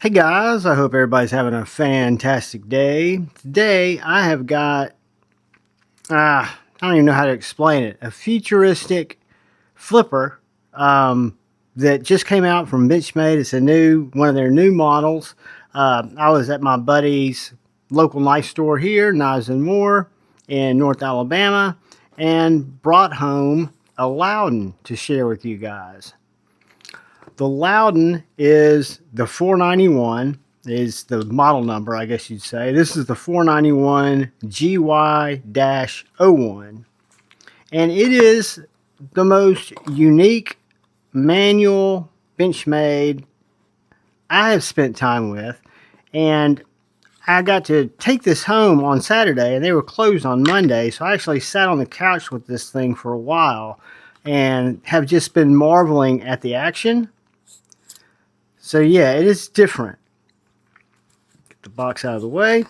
Hey guys, I hope everybody's having a fantastic day. Today I have got, I don't even know how to explain it, a futuristic flipper that just came out from Benchmade. It's one of their new models. I was at my buddy's local knife store here, Knives and More, in North Alabama, and brought home a Loudon to share with you guys. The Loudon is the 491, is the model number, I guess you'd say. This is the 491 GY-01. And it is the most unique manual Benchmade I have spent time with. And I got to take this home on Saturday, and they were closed on Monday. So I actually sat on the couch with this thing for a while and have just been marveling at the action. So yeah, it is different. Get the box out of the way.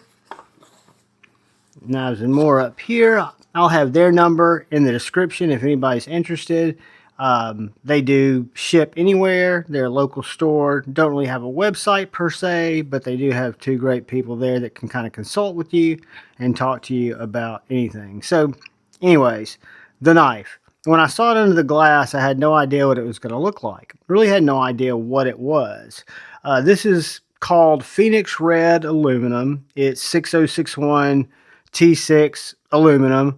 Knives and More up here. I'll have their number in the description if anybody's interested. They do ship anywhere. They're a local store. Don't really have a website per se, but they do have two great people there that can kind of consult with you and talk to you about anything. So anyways, the knife. When I saw it under the glass, I had no idea what it was going to look like. Really had no idea what it was. This is called Phoenix Red Aluminum. It's 6061 T6 aluminum.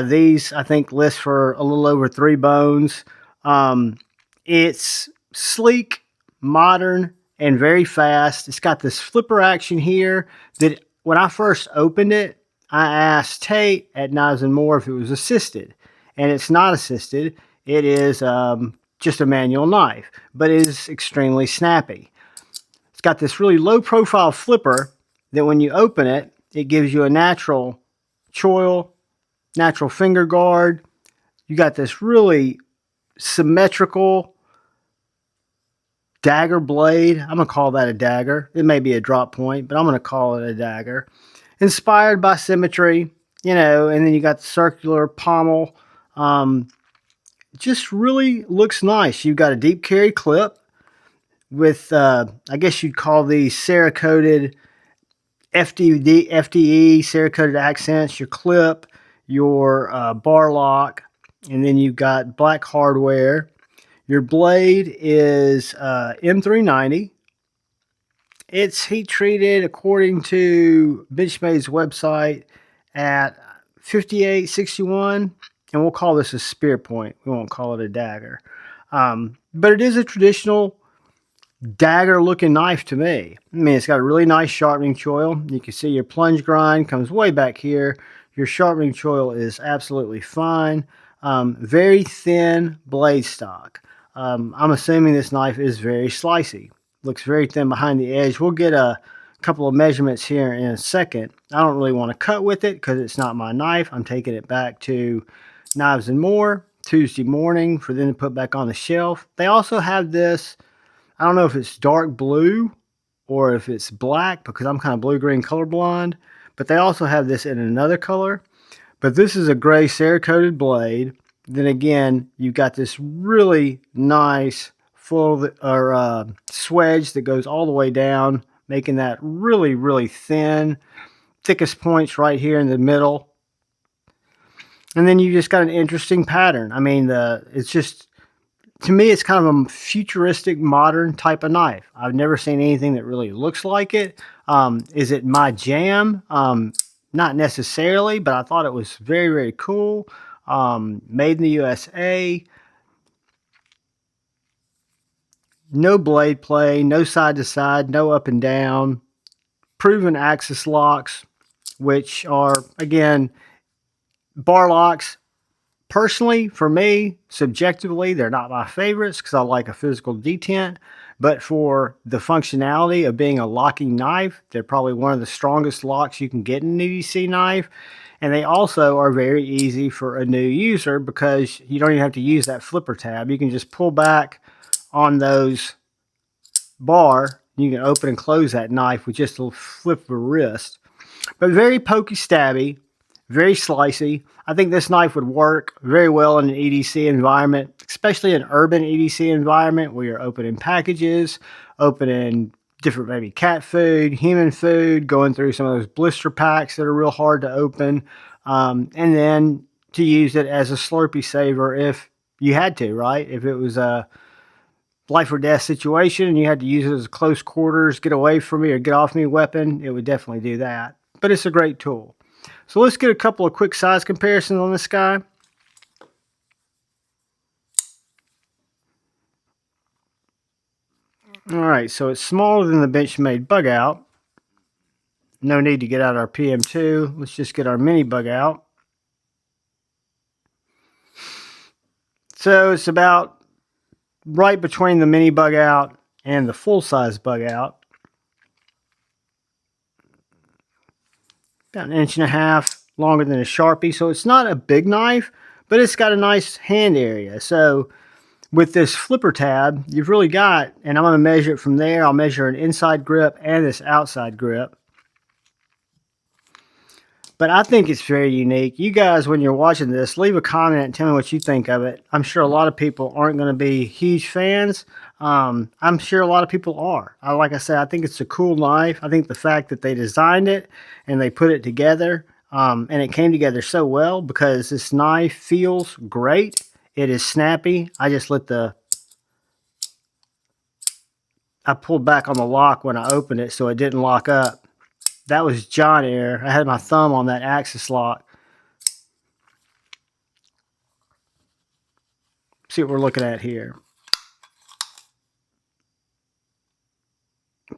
These, I think, list for a little over 3 bones. It's sleek, modern, and very fast. It's got this flipper action here that when I first opened it, I asked Tate at Knives and More if it was assisted. And it's not assisted. It is just a manual knife, but it is extremely snappy. It's got this really low profile flipper that when you open it, it gives you a natural choil, natural finger guard. You got this really symmetrical dagger blade. I'm going to call that a dagger. It may be a drop point, but I'm going to call it a dagger. Inspired by symmetry, and then you got the circular pommel. Just really looks nice. You've got a deep carry clip with, I guess you'd call these Cerakoted FDE, Cerakoted accents, your clip, your bar lock, and then you've got black hardware. Your blade is M390. It's heat treated according to Benchmade's website at 5861. And we'll call this a spear point. We won't call it a dagger. But it is a traditional dagger-looking knife to me. I mean, it's got a really nice sharpening choil. You can see your plunge grind comes way back here. Your sharpening choil is absolutely fine. Very thin blade stock. I'm assuming this knife is very slicey. Looks very thin behind the edge. We'll get a couple of measurements here in a second. I don't really want to cut with it because it's not my knife. I'm taking it back to Knives and More Tuesday morning for them to put back on the shelf. They also have this, I don't know if it's dark blue or if it's black because I'm kind of blue-green colorblind, but they also have this in another color. But this is a gray Cerakoted blade. Then again, you've got this really nice full swedge that goes all the way down, making that really, really thin. Thickest points right here in the middle. And then you just got an interesting pattern. I mean, it's just, to me, it's kind of a futuristic, modern type of knife. I've never seen anything that really looks like it. Is it my jam? Not necessarily, but I thought it was very, very cool. Made in the USA. No blade play, no side to side, no up and down. Proven axis locks, which are, again, bar locks. Personally, for me, subjectively, they're not my favorites because I like a physical detent. But for the functionality of being a locking knife, they're probably one of the strongest locks you can get in an EDC knife. And they also are very easy for a new user because you don't even have to use that flipper tab. You can just pull back on those bar. You can open and close that knife with just a flip of a wrist. But very pokey stabby, very slicey. I think this knife would work very well in an EDC environment, especially an urban EDC environment where you're opening packages, opening different, maybe cat food, human food, going through some of those blister packs that are real hard to open, and then to use it as a Slurpee saver if you had to, right? If it was a life or death situation and you had to use it as a close quarters, get away from me or get off me weapon, it would definitely do that. But it's a great tool. So let's get a couple of quick size comparisons on this guy. Alright, so it's smaller than the Benchmade Bugout. No need to get out our PM2. Let's just get our mini Bugout. So it's about right between the mini Bugout and the full-size Bugout. About 1.5 inches longer than a Sharpie. So it's not a big knife, but it's got a nice hand area. So with this flipper tab, you've really got, and I'm going to measure it from there. I'll measure an inside grip and this outside grip. But I think it's very unique. You guys, when you're watching this, leave a comment and tell me what you think of it. I'm sure a lot of people aren't going to be huge fans. I'm sure a lot of people are. Like I said, I think it's a cool knife. I think the fact that they designed it and they put it together, and it came together so well because this knife feels great. It is snappy. I pulled back on the lock when I opened it so it didn't lock up. That was John error. I had my thumb on that axis lock. See what we're looking at here.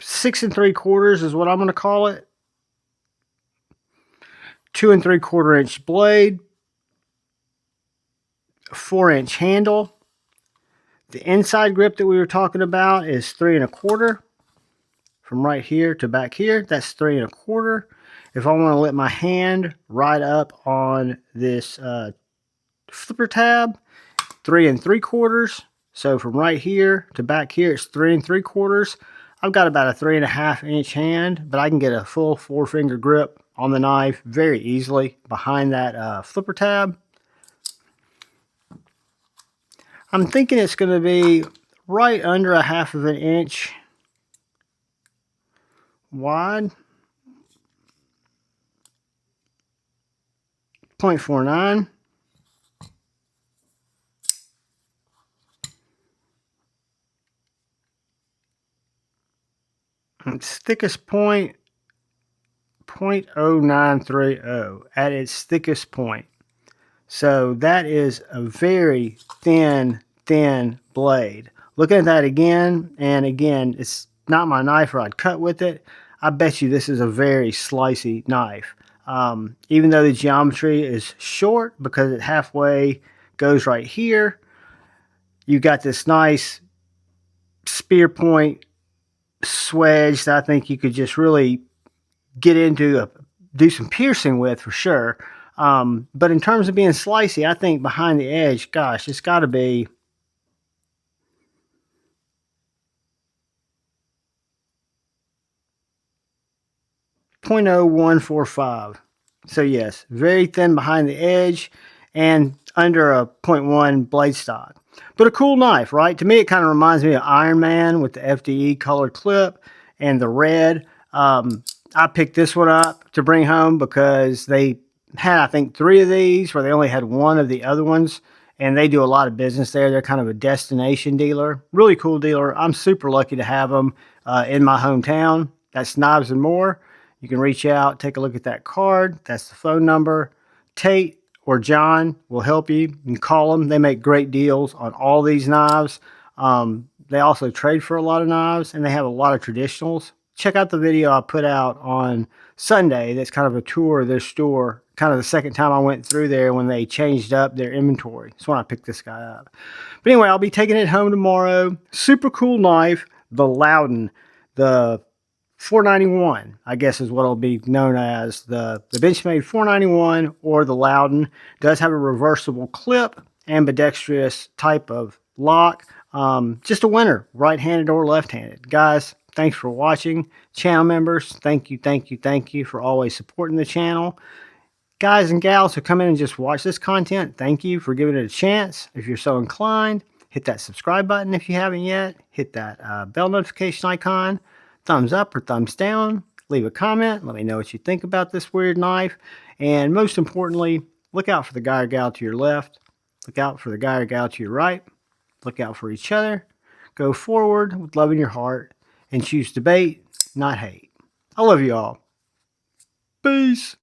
6 3/4 is what I'm going to call it. 2 3/4 inch blade. 4-inch handle. The inside grip that we were talking about is 3 1/4. From right here to back here, that's 3 1/4. If I want to let my hand right up on this flipper tab, 3 3/4. So from right here to back here, it's 3 3/4. I've got about a 3.5 inch hand, but I can get a full 4-finger grip on the knife very easily behind that flipper tab. I'm thinking it's going to be right under a 1/2 inch wide. 0.49. Its thickest point, 0.0930 at its thickest point. So that is a very thin blade. Looking at that again, and again, it's not my knife or I'd cut with it. I bet you this is a very slicey knife. Even though the geometry is short because it halfway goes right here, you got this nice spear point swedge that I think you could just really get into, do some piercing with for sure. But in terms of being slicey, I think behind the edge, gosh, it's got to be .0145. So yes, very thin behind the edge and under a 0.1 blade stock. But a cool knife, right? To me, it kind of reminds me of Iron Man with the FDE colored clip and the red. I picked this one up to bring home because they had, I think, 3 of these where they only had 1 of the other ones. And they do a lot of business there. They're kind of a destination dealer. Really cool dealer. I'm super lucky to have them in my hometown. That's Knives and More. You can reach out, take a look at that card. That's the phone number. Tate or John will help you. You can call them. They make great deals on all these knives. They also trade for a lot of knives, and they have a lot of traditionals. Check out the video I put out on Sunday. That's kind of a tour of their store. Kind of the second time I went through there when they changed up their inventory. That's when I picked this guy up. But anyway, I'll be taking it home tomorrow. Super cool knife. The Lowden. The 491, I guess, is what it'll be known as. The Benchmade 491 or the Lowden does have a reversible clip, ambidextrous type of lock. Just a winner, right-handed or left-handed. Guys, thanks for watching. Channel members, thank you for always supporting the channel. Guys and gals who come in and just watch this content, thank you for giving it a chance. If you're so inclined, hit that subscribe button if you haven't yet. Hit that bell notification icon. thumbs up or thumbs down. Leave a comment. Let me know what you think about this weird knife. And most importantly, look out for the guy or gal to your left. Look out for the guy or gal to your right. Look out for each other. Go forward with love in your heart and choose debate, not hate. I love you all. Peace.